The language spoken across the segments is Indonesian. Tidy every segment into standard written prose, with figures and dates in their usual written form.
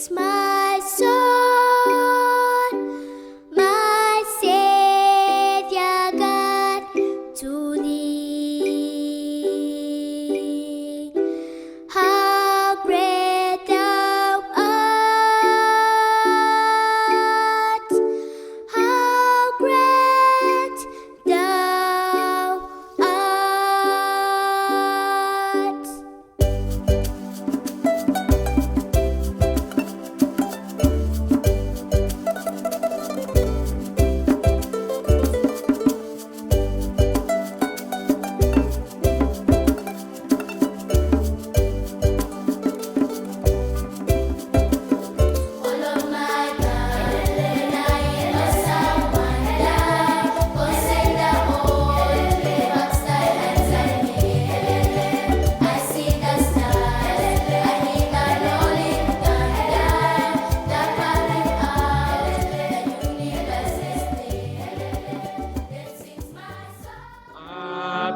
sings my soul, my Savior God, to thee. How great thou art, how great thou art.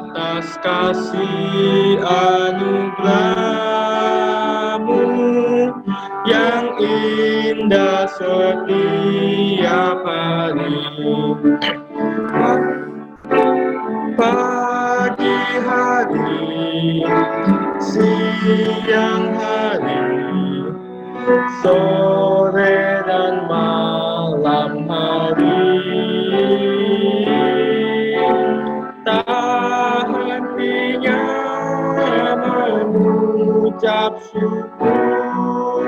Atas kasih anugerah-Mu yang indah setiap hari. Pagi hari, siang hari, sore dan malam hari. Tak hentinya mengucap syukur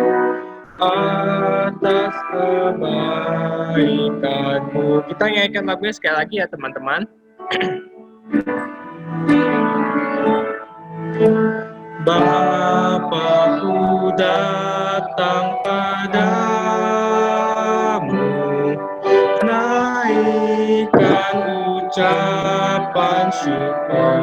atas kebaikan-Mu. Kita nyanyikan lagunya sekali lagi ya teman-teman. Bapa-Ku datang padamu, naikkan ucapan syukur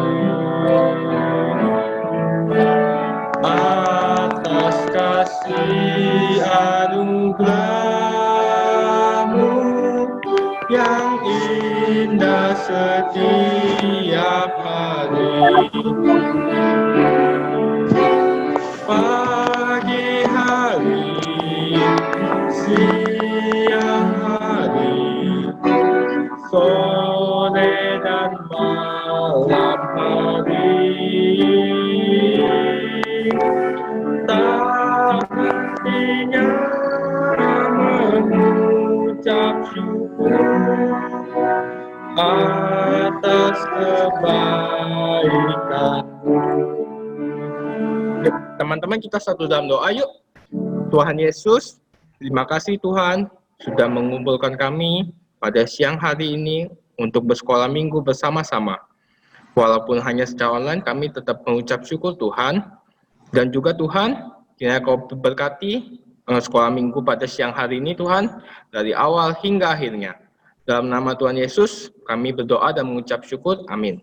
atas kasih anugerah-Mu yang indah setiap hari. Pagi hari, siang hari, sore dan malam hari. Tak hentinya mengucap syukur atas kebaikan-Mu. Teman-teman, kita satu dalam doa yuk. Tuhan Yesus, terima kasih Tuhan sudah mengumpulkan kami pada siang hari ini untuk bersekolah minggu bersama-sama. Walaupun hanya secara online, kami tetap mengucap syukur Tuhan. Dan juga Tuhan, kiranya Kau berkati sekolah minggu pada siang hari ini Tuhan, dari awal hingga akhirnya. Dalam nama Tuhan Yesus, kami berdoa dan mengucap syukur. Amin.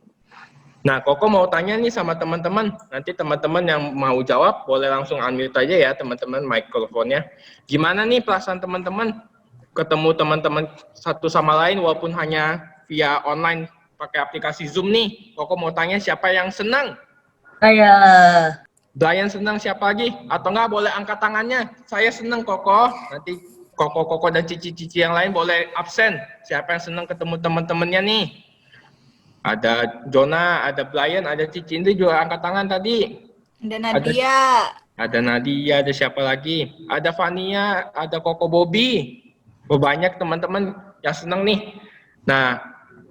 Nah, Koko mau tanya nih sama teman-teman. Nanti teman-teman yang mau jawab, boleh langsung unmute aja ya teman-teman mikrofonnya. Gimana nih perasaan teman-teman ketemu teman-teman satu sama lain walaupun hanya via online pakai aplikasi Zoom nih? Koko mau tanya siapa yang senang? Saya. Brian senang, siapa lagi? Atau enggak boleh angkat tangannya. Saya senang Koko. Nanti Koko dan cici-cici yang lain boleh absen. Siapa yang senang ketemu teman-temannya nih? Ada Jona, ada Brian, ada Cici Indri juga angkat tangan tadi. Ada Nadia. Ada Nadia, ada siapa lagi? Ada Fania, ada Koko Bobby. Banyak teman-teman yang senang nih. Nah,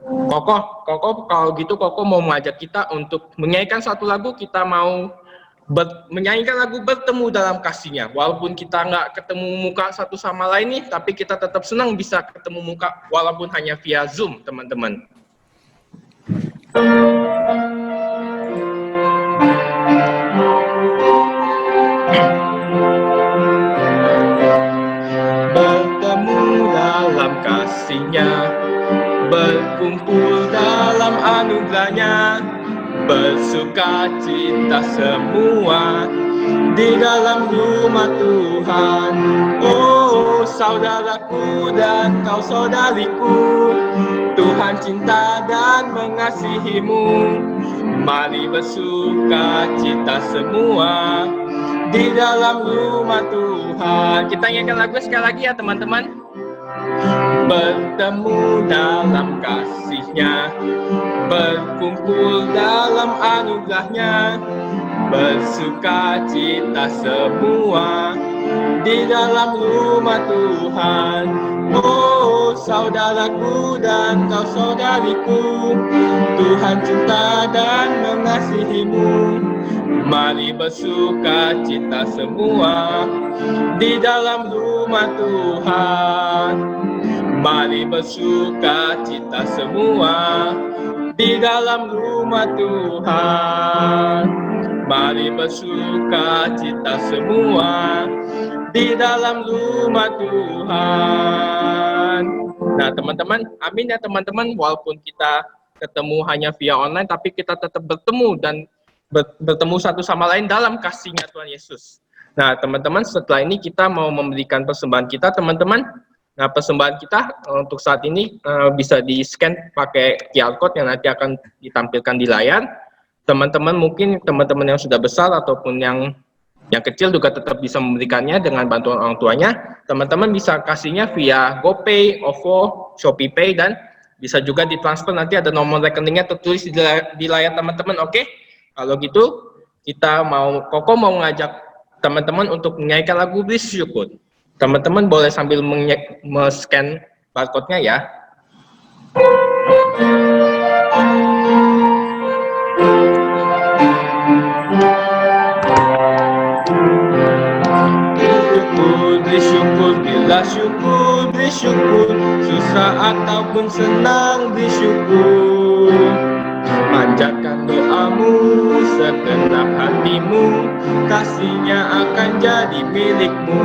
Koko kalau gitu Koko mau mengajak kita untuk menyanyikan satu lagu. Kita mau menyanyikan lagu Bertemu Dalam Kasih-Nya. Walaupun kita nggak ketemu muka satu sama lain nih, tapi kita tetap senang bisa ketemu muka walaupun hanya via Zoom, teman-teman. Bertemu dalam kasih-Nya, berkumpul dalam anugerah-Nya, bersuka cita semua di dalam rumah Tuhan. Oh saudaraku dan kau saudariku, Tuhan cinta dan mengasihimu. Mari bersuka cita semua di dalam rumah Tuhan. Kita nyanyikan lagu sekali lagi ya teman-teman. Bertemu dalam kasih-Nya, berkumpul dalam anugerah-Nya, bersuka cita semua di dalam rumah Tuhan. Oh saudaraku dan kau saudariku, Tuhan cinta dan mengasihimu. Mari bersuka cita semua di dalam rumah Tuhan. Mari bersuka cita semua di dalam rumah Tuhan. Mari bersuka cita semua di dalam rumah Tuhan. Nah teman-teman, amin ya teman-teman, walaupun kita ketemu hanya via online, tapi kita tetap bertemu dan bertemu satu sama lain dalam kasih-Nya Tuhan Yesus. Nah teman-teman, setelah ini kita mau memberikan persembahan kita teman-teman. Nah persembahan kita untuk saat ini bisa di-scan pakai QR Code yang nanti akan ditampilkan di layar. Teman-teman mungkin teman-teman yang sudah besar ataupun yang kecil juga tetap bisa memberikannya dengan bantuan orang tuanya. Teman-teman bisa kasihnya via GoPay, OVO, ShopeePay, dan bisa juga ditransfer. Nanti ada nomor rekeningnya tertulis di layar teman-teman. Oke, kalau gitu Koko mau ngajak teman-teman untuk menyanyikan lagu Bersyukur. Teman-teman boleh sambil men-scan barcode-nya ya. Bersyukur, bila syukur, bersyukur, susah ataupun senang bersyukur. Panjatkan doamu, segenap hatimu, kasih-Nya akan jadi milikmu.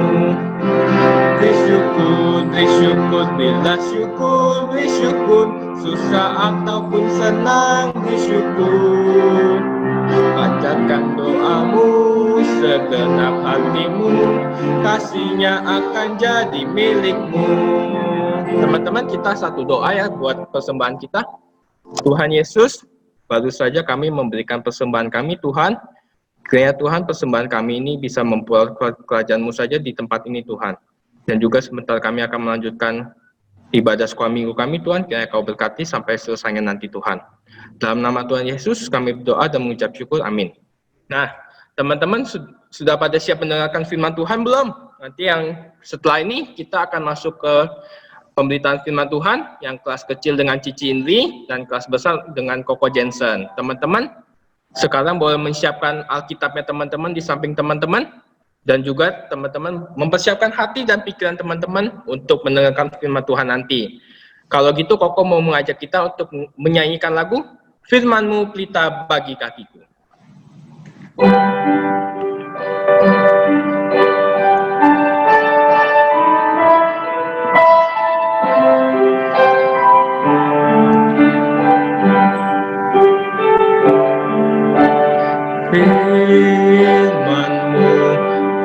Bersyukur, bersyukur, bila syukur, bersyukur, susah ataupun senang bersyukur. Panjatkan doamu, segenap hatimu, kasih-Nya akan jadi milikmu. Teman-teman, kita satu doa ya buat persembahan kita. Tuhan Yesus, baru saja kami memberikan persembahan kami Tuhan. Kiranya Tuhan persembahan kami ini bisa memperkuat kerajaan-Mu saja di tempat ini Tuhan. Dan juga sebentar kami akan melanjutkan ibadah sekolah minggu kami Tuhan. Kiranya Kau berkati sampai selesainya nanti Tuhan. Dalam nama Tuhan Yesus kami berdoa dan mengucap syukur. Amin. Nah, teman-teman sudah pada siap mendengarkan firman Tuhan belum? Nanti yang setelah ini kita akan masuk ke pemberitaan firman Tuhan yang kelas kecil dengan Cici Indri dan kelas besar dengan Koko Jensen. Teman-teman, sekarang boleh menyiapkan Alkitabnya teman-teman di samping teman-teman dan juga teman-teman mempersiapkan hati dan pikiran teman-teman untuk mendengarkan firman Tuhan nanti. Kalau gitu Koko mau mengajak kita untuk menyanyikan lagu Firman-Mu Pelita Bagi Kakiku. Firman-Mu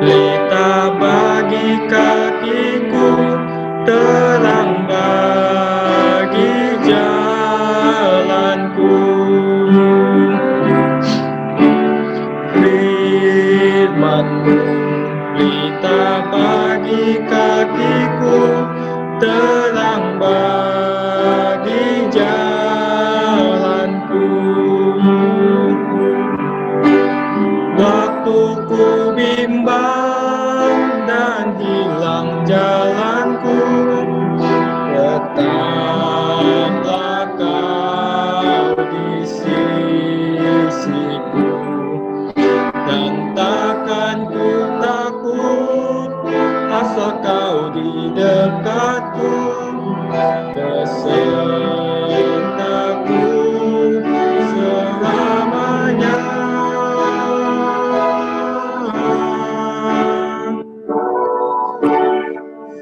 pelita bagi kakiku, terang bagi jalanku. Firman-Mu pelita bagi kakiku, terang bagi jalanku. Waktu ku bimbang dan hilang jalanku, tetaplah Kau di sisiku, dan takkan ku takut asal Kau di dekatku, besertaku selamanya.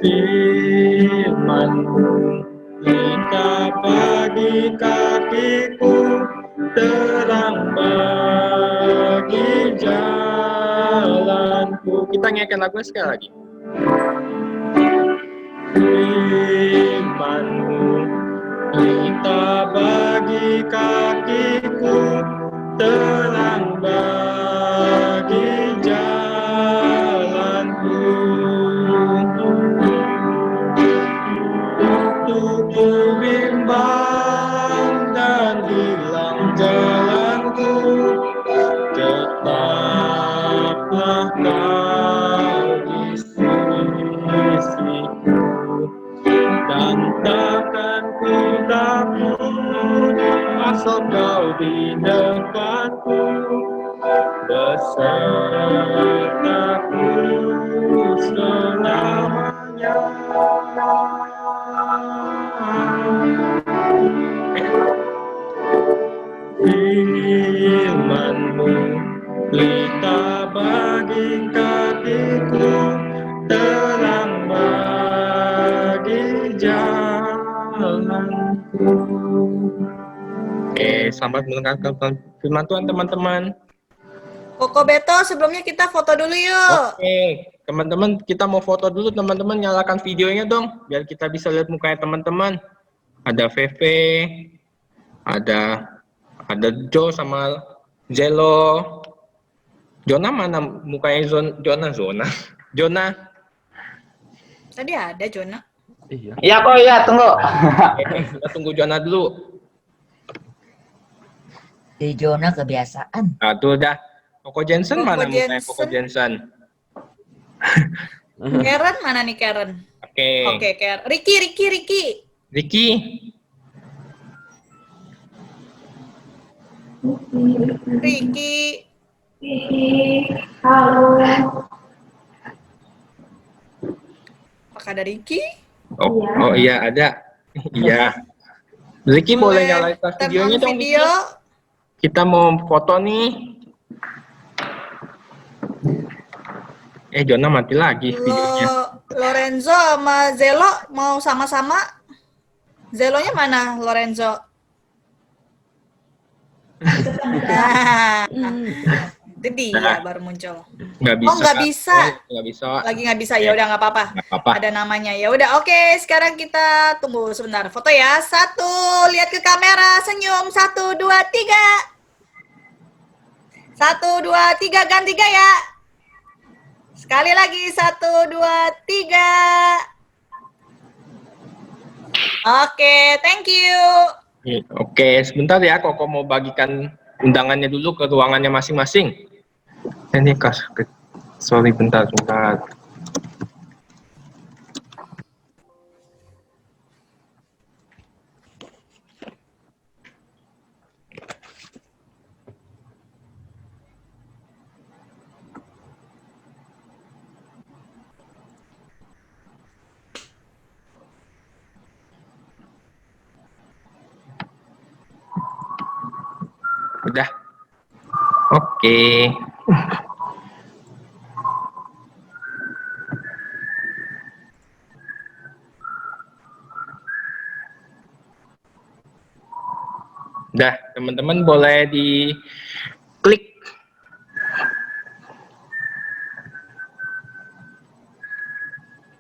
Firman-Mu pelita bagi kakiku, terang bagi jalanku. Kita nyanyikan lagu sekali lagi. Firman-Mu pelita bagi kakiku, terang bagi jalanku. Waktuku bimbang dan hilang jalanku, tetaplah kau di sisiku, dan takkan ku takut asal kau di dekatku, besertaku selamanya. Firman-Mu pelita bagi kakiku, terang bagi jalanku. Selamat mendengarkan firman Tuhan, teman-teman. Koko Beto, sebelumnya kita foto dulu yuk. Teman-teman, kita mau foto dulu. Teman-teman nyalakan videonya dong, biar kita bisa lihat mukanya teman-teman. Ada Veve, ada Jo sama Zelo. Jona mana mukanya Jona? Jona. Tadi ada Jona. Iya kok, iya tunggu. Kita tunggu Jona dulu. Di Jona kebiasaan. Nah, tuh udah. Koko Jensen Koko mana mukanya Jensen. Koko Jensen? Karen mana nih Karen? Oke, Karen. Ricky. Ricky. Ricky. Apakah ada Ricky? Oh iya ada. Iya. Ricky boleh nyalain videonya dong. Video. Ricky. Kita mau foto nih. Jona mati lagi videonya. Lorenzo sama Zelo mau sama-sama. Zelonya mana Lorenzo? Nah, itu dia baru muncul. Nggak bisa. Oh nggak bisa. Nggak bisa. Lagi nggak bisa, ya udah nggak apa-apa. Ada namanya, ya udah. Oke, sekarang kita tunggu sebentar. Foto ya. 1, lihat ke kamera, senyum. 1, 2, 3. 1, 2, 3, ganti gaya. Sekali lagi, 1, 2, 3. Oke, thank you. Oke, sebentar ya, Koko mau bagikan undangannya dulu ke ruangannya masing-masing. Ini sorry, bentar. Udah. Oke. Udah, teman-teman boleh diklik.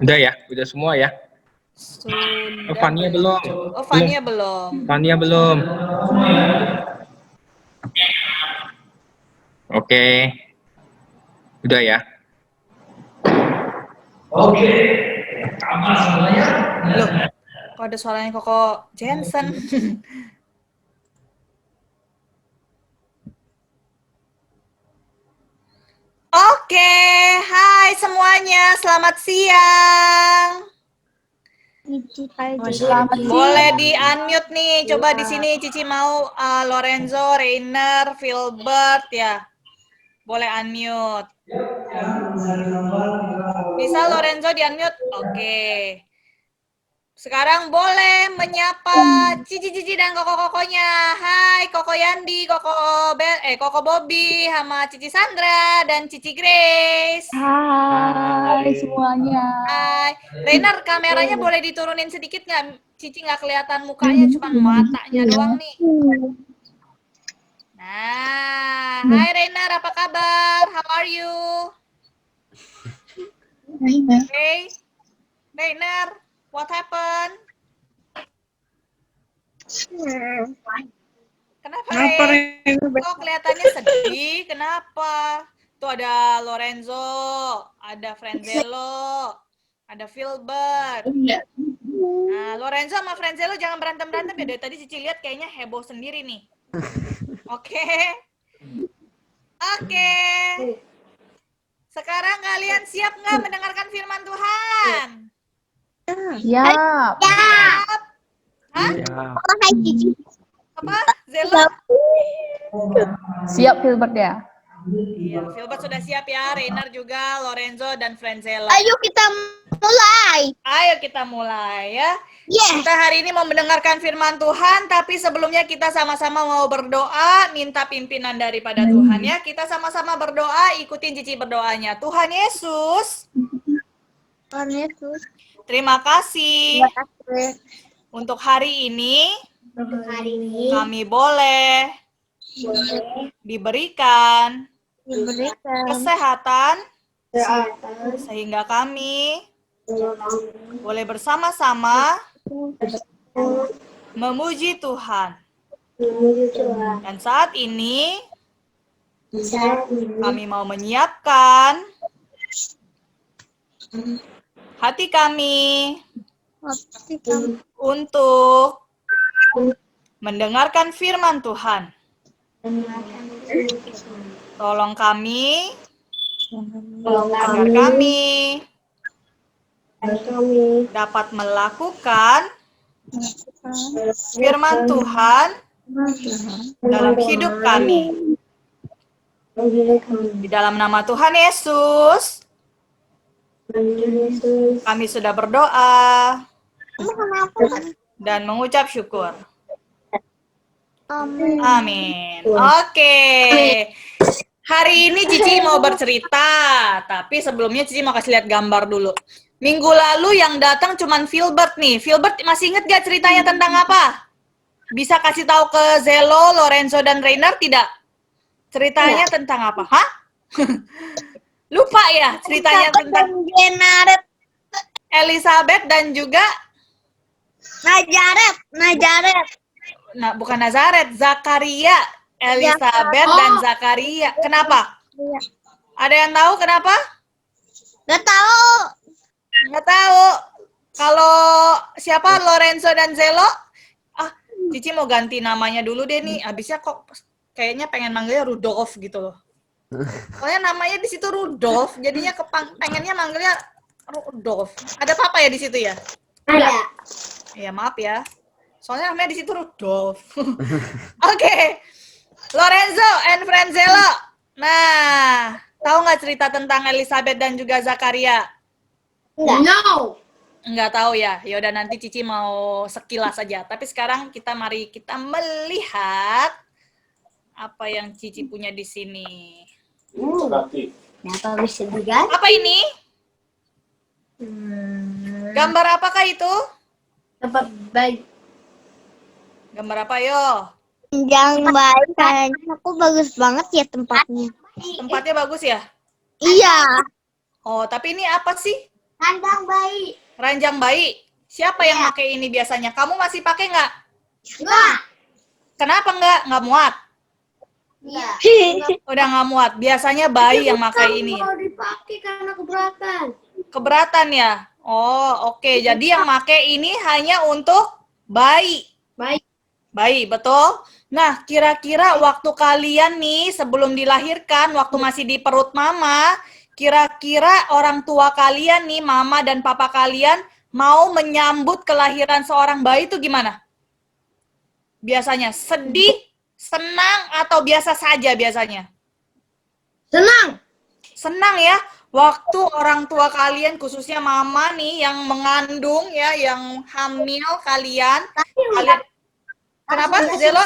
Udah ya, udah semua ya. Sudah. Fania belum. Oh, Fania belum. Fania belum. Oke. Udah ya. Oke. Sama semuanya. Loh, kok ada suaranya Koko Jensen? Oke, hai semuanya, selamat siang. Boleh di-unmute nih, coba di sini Cici mau Lorenzo, Rainer, Filbert ya. Boleh unmute. Bisa Lorenzo di-unmute? Oke. Sekarang boleh menyapa Cici-cici dan Koko-kokonya. Hai Koko Yandi, Koko Bobby, sama Cici Sandra dan Cici Grace. Hai semuanya. Hai. Rainer, kameranya boleh diturunin sedikit nggak? Cici nggak kelihatan mukanya, cuma matanya doang nih. Nah, hai Rainer, apa kabar? How are you? Hey, Rainer. What happened? Kenapa, Ren? Kok kelihatannya sedih? Kenapa? Tuh ada Lorenzo, ada Frenzelo, ada Filbert. Nah, Lorenzo sama Frenzelo jangan berantem-berantem ya. Dari tadi Cici lihat kayaknya heboh sendiri nih. Oke. Oke. Sekarang kalian siap nggak mendengarkan firman Tuhan? Siap. Siap. Hah? Apa? Zelo? Siap Filbert ya. Iya, Filbert sudah siap ya. Reiner juga, Lorenzo, dan Frenzelo. Ayo kita mulai. Ayo kita mulai ya. Yes. Kita hari ini mau mendengarkan firman Tuhan, tapi sebelumnya kita sama-sama mau berdoa, minta pimpinan daripada Tuhan ya. Kita sama-sama berdoa, ikutin Cici berdoanya. Tuhan Yesus, Tuhan Yesus. terima kasih Terima kasih. untuk hari ini Hari ini kami boleh diberikan kesehatan sehingga kami boleh bersama-sama memuji Tuhan. Dan saat ini kami mau menyiapkan hati kami untuk mendengarkan firman Tuhan. Tolong kami agar kami dapat melakukan firman Tuhan dalam hidup kami. Di dalam nama Tuhan Yesus, kami sudah berdoa dan mengucap syukur. Amin. Oke. Hari ini Cici mau bercerita, tapi sebelumnya Cici mau kasih lihat gambar dulu. Minggu lalu yang datang cuman Filbert nih. Filbert masih inget gak ceritanya tentang apa? Bisa kasih tahu ke Zelo, Lorenzo, dan Reiner tidak? Ceritanya tentang apa? Hah? Lupa ya ceritanya tentang Elizabeth dan juga Nazaret. Nah, bukan Nazaret, Zakaria, Elizabeth dan Zakaria. Kenapa? Ada yang tahu kenapa? Nggak tahu. Nggak tahu. Kalau siapa Lorenzo dan Zelo? Ah, Cici mau ganti namanya dulu deh nih. Habisnya kok kayaknya pengen manggilnya Rudolf gitu loh. Soalnya namanya di situ Rudolf, jadinya pengennya manggilnya Rudolf. Ada apa ya di situ ya? Ada. Ya maaf ya. Soalnya namanya di situ Rudolf. Oke. Lorenzo and Frenzelo. Nah, tahu nggak cerita tentang Elizabeth dan juga Zakaria? No. Nggak tahu ya. Yaudah nanti Cici mau sekilas saja. Tapi sekarang mari kita melihat apa yang Cici punya di sini. Kenapa bisa diganti? Apa ini? Gambar apakah itu? Tempat baik. Gambar apa yo? Yang baik kayaknya aku bagus banget ya tempatnya. Tempatnya bagus ya? Iya. Oh, tapi ini apa sih? Kandang bayi. Ranjang bayi. Siapa yang pakai ini biasanya? Kamu masih pakai nggak? Enggak. Kenapa nggak? Nggak muat? Iya. Udah nggak muat. Biasanya bayi yang pakai ini. Kalau dipakai karena keberatan. Keberatan ya? Oh, oke. Jadi yang pakai ini hanya untuk bayi. Baik. Bayi, betul? Nah, kira-kira waktu kalian nih sebelum dilahirkan, waktu masih di perut mama, kira-kira orang tua kalian nih, mama dan papa kalian, mau menyambut kelahiran seorang bayi itu gimana? Biasanya sedih, senang, atau biasa saja biasanya? Senang. Senang ya, waktu orang tua kalian, khususnya mama nih, yang mengandung ya, yang hamil kalian kenapa, Zelo?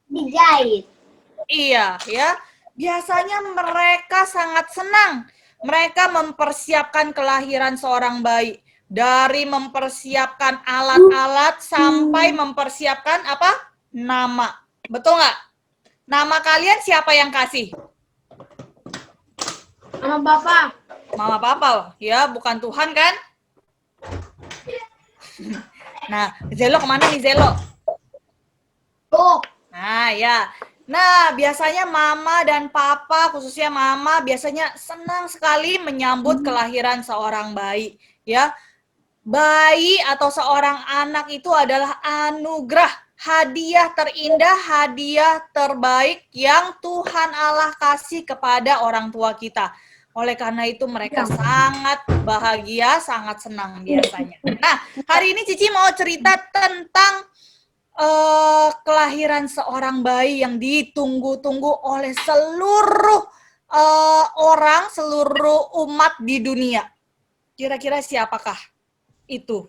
Dijahit. Iya, ya. Biasanya mereka sangat senang. Mereka mempersiapkan kelahiran seorang bayi. Dari mempersiapkan alat-alat sampai mempersiapkan apa? Nama. Betul nggak? Nama kalian siapa yang kasih? Sama Bapak. Mama papa, ya, bukan Tuhan kan? Nah, Zelo kemana nih Zelo? Tuh. Nah, ya. Nah, biasanya mama dan papa, khususnya mama, biasanya senang sekali menyambut kelahiran seorang bayi. Ya, bayi atau seorang anak itu adalah anugerah, hadiah terindah, hadiah terbaik yang Tuhan Allah kasih kepada orang tua kita. Oleh karena itu mereka sangat bahagia, sangat senang biasanya. Nah, hari ini Cici mau cerita tentang kelahiran seorang bayi yang ditunggu-tunggu oleh seluruh orang, seluruh umat di dunia. Kira-kira siapakah itu?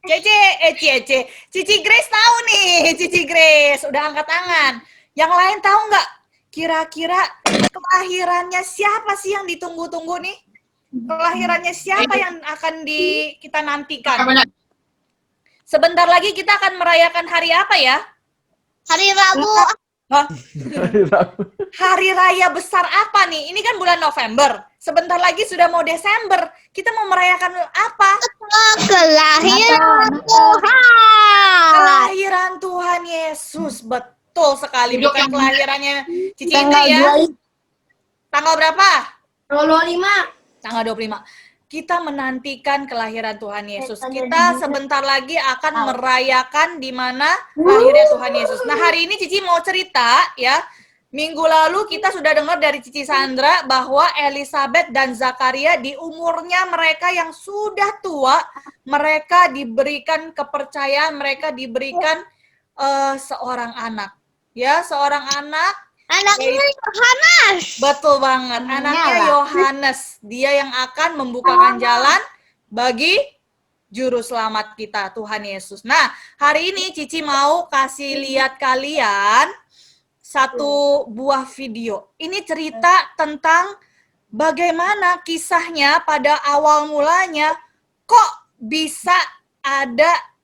Cici Grace tahu nih, Cici Grace udah angkat tangan. Yang lain tahu nggak? Kira-kira kelahirannya siapa sih yang ditunggu-tunggu nih? Kelahirannya siapa yang akan kita nantikan? Sebentar lagi kita akan merayakan hari apa ya? Hari Rabu. Hah? Hari raya besar apa nih? Ini kan bulan November. Sebentar lagi sudah mau Desember. Kita mau merayakan apa? Kelahiran Tuhan. Kelahiran Tuhan Yesus. Betul sekali. Bukan kelahirannya Cici Indri ya. Tanggal berapa? Tanggal 25. Tanggal 25. Kita menantikan kelahiran Tuhan Yesus. Kita sebentar lagi akan merayakan di mana lahirnya Tuhan Yesus. Nah, hari ini Cici mau cerita ya. Minggu lalu kita sudah dengar dari Cici Sandra bahwa Elizabeth dan Zakaria di umurnya mereka yang sudah tua, mereka diberikan kepercayaan, mereka diberikan seorang anak. Ya, seorang anak. Anaknya Yohanes. Betul banget, anaknya Yohanes. Dia yang akan membukakan jalan bagi juru selamat kita, Tuhan Yesus. Nah, hari ini Cici mau kasih lihat kalian satu buah video. Ini cerita tentang bagaimana kisahnya pada awal mulanya kok bisa ada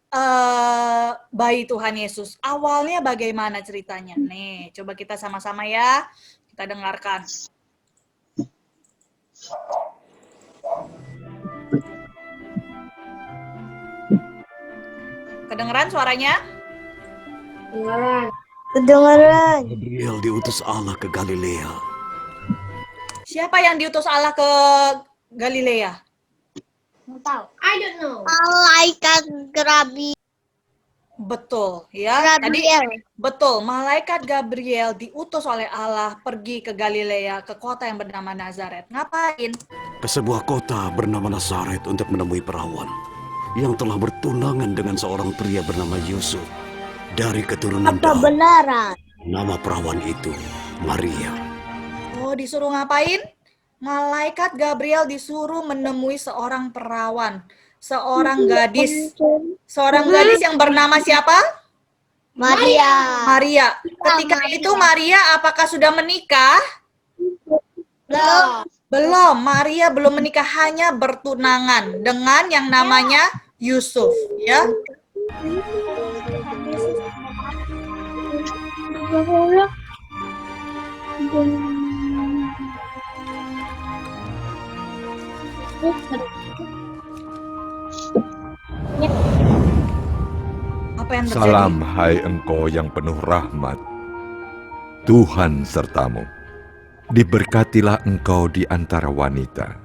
bayi Tuhan Yesus. Awalnya bagaimana ceritanya? Nih, coba kita sama-sama ya. Kita dengarkan. Kedengeran suaranya? Kedengaran. Gabriel diutus Allah ke Galilea. Siapa yang diutus Allah ke Galilea? I don't know. Malaikat Gabriel. Betul, ya. Tadi betul, malaikat Gabriel diutus oleh Allah pergi ke Galilea, ke kota yang bernama Nazaret. Ngapain? Ke sebuah kota bernama Nazaret untuk menemui perawan yang telah bertunangan dengan seorang pria bernama Yusuf dari keturunan Apa Daud. benaran? Nama perawan itu Maria. Oh, disuruh ngapain? Malaikat Gabriel disuruh menemui seorang perawan, seorang gadis. Seorang gadis yang bernama siapa? Maria. Maria. Ketika itu Maria apakah sudah menikah? Belum. Belum, Maria belum menikah, hanya bertunangan dengan yang namanya Yusuf, ya. Apa yang terjadi? Salam hai engkau yang penuh rahmat, Tuhan sertamu. Diberkatilah engkau di antara wanita.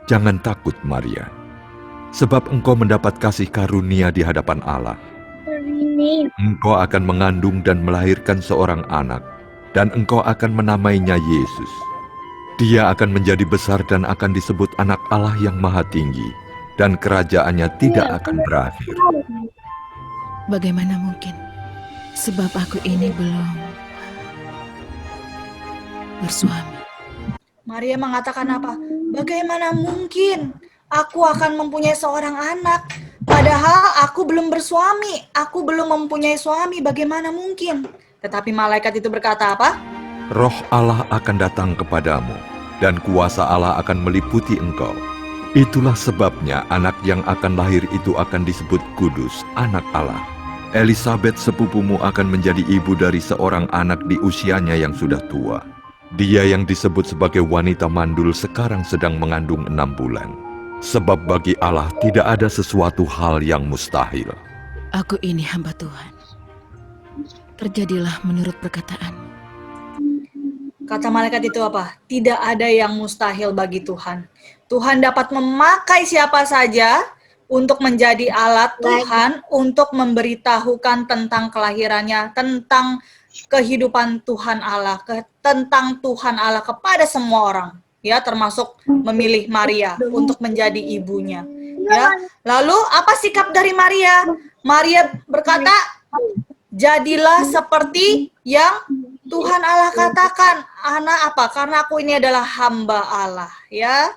Jangan takut Maria, sebab engkau mendapat kasih karunia di hadapan Allah. Engkau akan mengandung dan melahirkan seorang anak, dan engkau akan menamainya Yesus. Dia akan menjadi besar dan akan disebut Anak Allah yang Maha Tinggi, dan kerajaannya tidak akan berakhir. Bagaimana mungkin? Sebab aku ini belum bersuami. Maria mengatakan apa? Bagaimana mungkin aku akan mempunyai seorang anak? Padahal aku belum bersuami, aku belum mempunyai suami, bagaimana mungkin? Tetapi malaikat itu berkata apa? Roh Allah akan datang kepadamu, dan kuasa Allah akan meliputi engkau. Itulah sebabnya anak yang akan lahir itu akan disebut kudus, anak Allah. Elizabeth sepupumu akan menjadi ibu dari seorang anak di usianya yang sudah tua. Dia yang disebut sebagai wanita mandul sekarang sedang mengandung 6 bulan. Sebab bagi Allah tidak ada sesuatu hal yang mustahil. Aku ini hamba Tuhan. Terjadilah menurut perkataan. Kata malaikat itu apa? Tidak ada yang mustahil bagi Tuhan. Tuhan dapat memakai siapa saja untuk menjadi alat Tuhan untuk memberitahukan tentang kelahirannya, tentang kehidupan Tuhan Allah, tentang Tuhan Allah kepada semua orang, ya, termasuk memilih Maria untuk menjadi ibunya. Ya, lalu apa sikap dari Maria? Maria berkata, jadilah seperti yang Tuhan Allah katakan. Anak apa? Karena aku ini adalah hamba Allah, ya.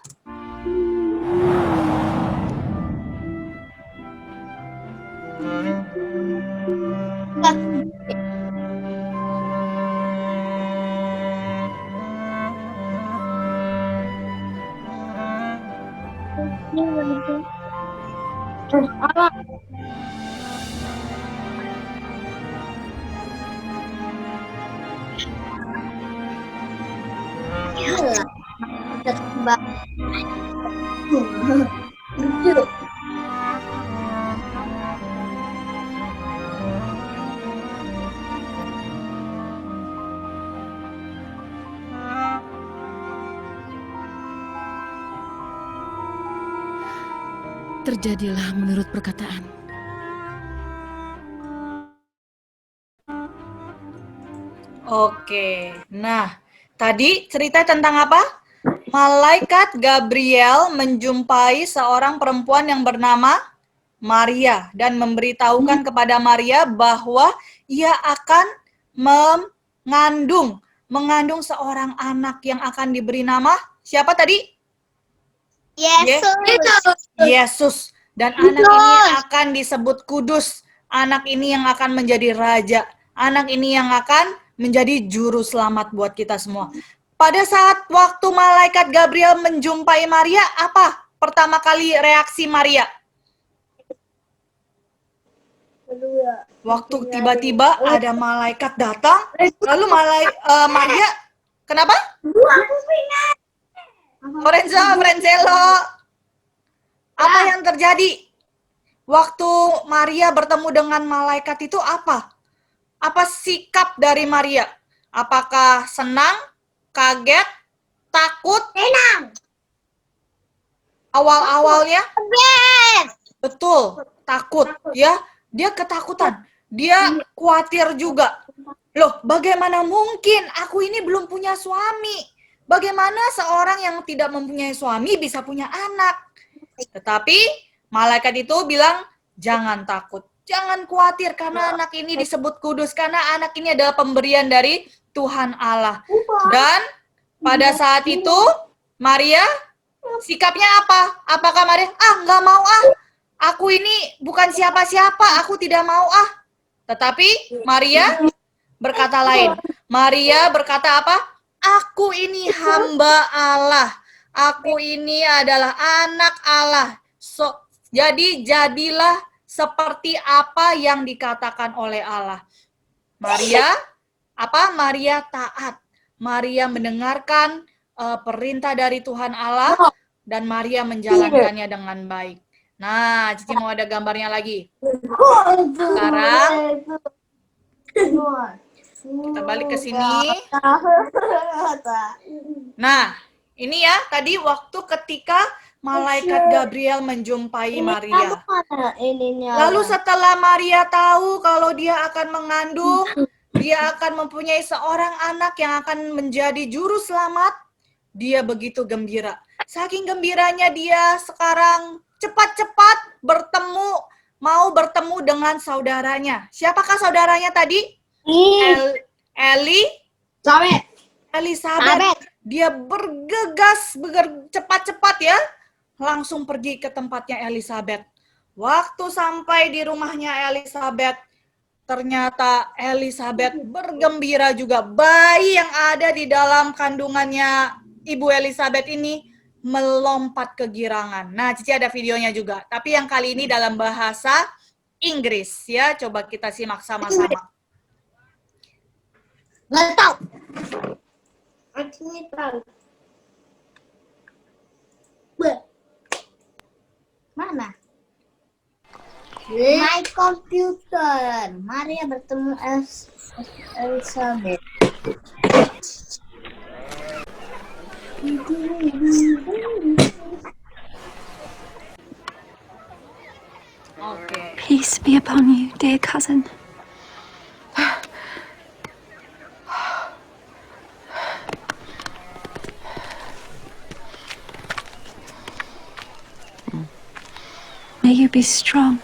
Terjadilah menurut perkataan. Oke, nah tadi cerita tentang apa? Malaikat Gabriel menjumpai seorang perempuan yang bernama Maria dan memberitahukan kepada Maria bahwa ia akan mengandung seorang anak yang akan diberi nama siapa tadi? Yesus. Dan anak ini akan disebut kudus. Anak ini yang akan menjadi raja. Anak ini yang akan menjadi juru selamat buat kita semua. Pada saat waktu malaikat Gabriel menjumpai Maria, apa pertama kali reaksi Maria? Waktu tiba-tiba ada malaikat datang, lalu Maria, kenapa? Frenzelo, apa yang terjadi? Waktu Maria bertemu dengan malaikat itu apa? Apa sikap dari Maria? Apakah senang, kaget, takut? Senang. Awal-awalnya? Kaget. Betul, takut. Ya, dia ketakutan. Dia khawatir juga. Loh, bagaimana mungkin aku ini belum punya suami? Bagaimana seorang yang tidak mempunyai suami bisa punya anak? Tetapi malaikat itu bilang, jangan takut, jangan khawatir karena anak ini disebut kudus, karena anak ini adalah pemberian dari Tuhan Allah. Dan pada saat itu Maria sikapnya apa? Apakah Maria, nggak mau aku ini bukan siapa-siapa, aku tidak mau Tetapi Maria berkata lain. Maria berkata apa? Aku ini hamba Allah. Aku ini adalah anak Allah. Jadi jadilah seperti apa yang dikatakan oleh Allah. Maria, Maria taat. Maria mendengarkan perintah dari Tuhan Allah dan Maria menjalankannya dengan baik. Nah, Cici mau ada gambarnya lagi. Sekarang kita balik ke sini. Nah, ini ya tadi waktu ketika malaikat Gabriel menjumpai Maria. Lalu setelah Maria tahu kalau dia akan mengandung, dia akan mempunyai seorang anak yang akan menjadi juru selamat, dia begitu gembira. Saking gembiranya dia sekarang cepat-cepat mau bertemu dengan saudaranya. Siapakah saudaranya tadi? Elisabeth. Dia bergegas, cepat-cepat ya, langsung pergi ke tempatnya Elisabeth. Waktu sampai di rumahnya Elisabeth, ternyata Elisabeth bergembira juga. Bayi yang ada di dalam kandungannya Ibu Elisabeth ini melompat kegirangan. Nah, Cici ada videonya juga, tapi yang kali ini dalam bahasa Inggris ya. Coba kita simak sama-sama. Nggak tahu. Artinya tahu. Mana? My computer. Maria bertemu Elizabeth. Oke. Peace be upon you, dear cousin. May you be strong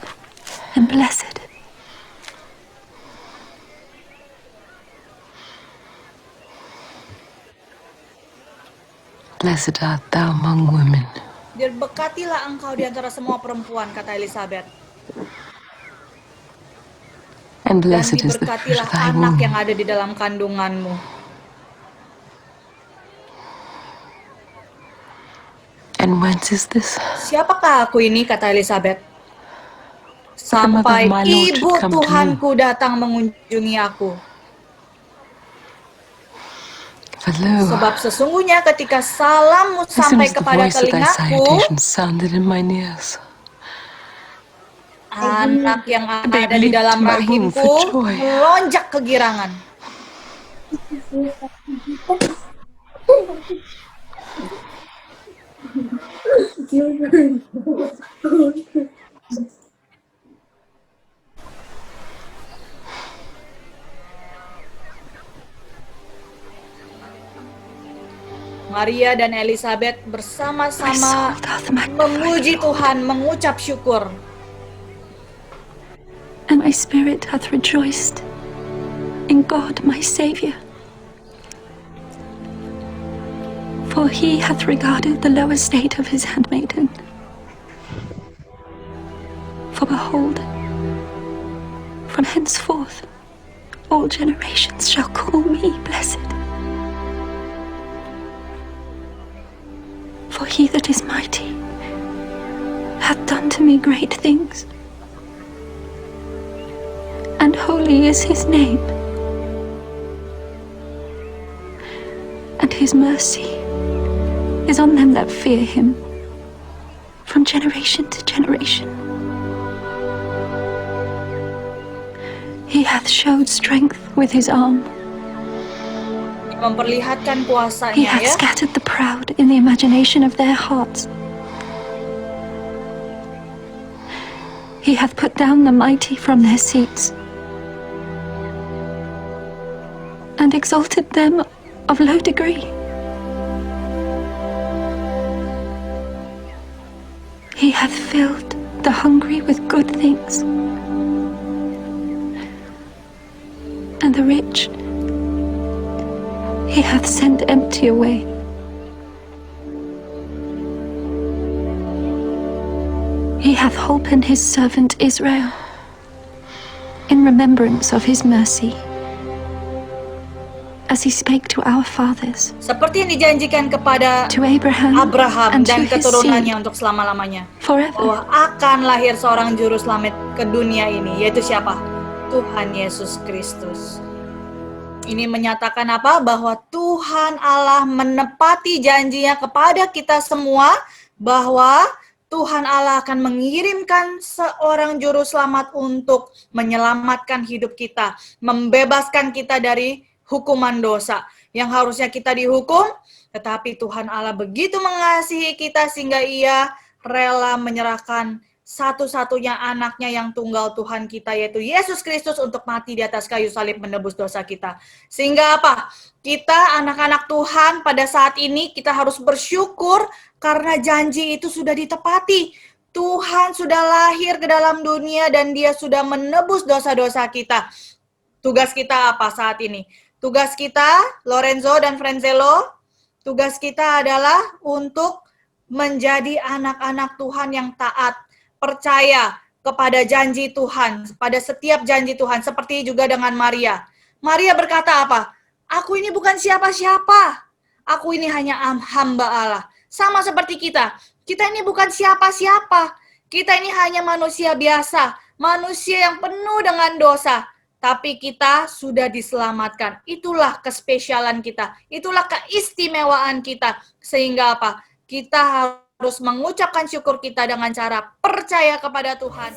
and blessed. Blessed art thou among women, Diberkatilah engkau di antara semua perempuan, kata Elizabeth. and Dan blessed is the fruit diberkatilah of thy anak womb. yang ada di dalam kandunganmu. And whence is this? Siapakah aku ini, kata Elizabeth? the mother Sampai of my Lord should ibu come to me. Tuhanku datang mengunjungi aku. For lo, Sebab sesungguhnya ketika salammu as soon sampai as the kepada voice of thy telingaku, salutation sounded in mine ears, anak yang baby ada di leaped dalam to my womb rahimku for joy. melonjak kegirangan. Maria dan Elizabeth bersama-sama memuji Tuhan, mengucap syukur. And my spirit hath rejoiced in God my Saviour. For he hath regarded the low estate of his handmaiden. For behold, from henceforth all generations shall call me blessed. For he that is mighty hath done to me great things, and holy is his name, and his mercy is on them that fear him from generation to generation. He hath showed strength with his arm. Memperlihatkan He kuasanya, hath ya. scattered the proud in the imagination of their hearts. He hath put down the mighty from their seats, and exalted them of low degree. He hath filled the hungry with good things, and the rich he hath sent empty away. He hath holpen his servant Israel in remembrance of his mercy, as he spake to our fathers, Seperti yang dijanjikan kepada to Abraham, Abraham and to dan his keturunannya seed untuk selama-lamanya. forever. Bahwa akan lahir seorang juru selamat ke dunia ini, yaitu siapa? Tuhan Yesus Kristus. Ini menyatakan apa? Bahwa Tuhan Allah menepati janjinya kepada kita semua, bahwa Tuhan Allah akan mengirimkan seorang juru selamat untuk menyelamatkan hidup kita, membebaskan kita dari hukuman dosa yang harusnya kita dihukum, tetapi Tuhan Allah begitu mengasihi kita sehingga Ia rela menyerahkan satu-satunya anaknya yang tunggal Tuhan kita, yaitu Yesus Kristus, untuk mati di atas kayu salib menebus dosa kita. Sehingga apa? Kita anak-anak Tuhan pada saat ini kita harus bersyukur karena janji itu sudah ditepati. Tuhan sudah lahir ke dalam dunia dan Dia sudah menebus dosa-dosa kita. Tugas kita apa saat ini? Tugas kita, Lorenzo dan Frenzelo, tugas kita adalah untuk menjadi anak-anak Tuhan yang taat, percaya kepada janji Tuhan, pada setiap janji Tuhan, seperti juga dengan Maria. Maria berkata apa? Aku ini bukan siapa-siapa. Aku ini hanya hamba Allah. Sama seperti kita. Kita ini bukan siapa-siapa. Kita ini hanya manusia biasa. Manusia yang penuh dengan dosa. Tapi kita sudah diselamatkan. Itulah kespesialan kita. Itulah keistimewaan kita. Sehingga apa? Kita harus mengucapkan syukur kita dengan cara percaya kepada Tuhan.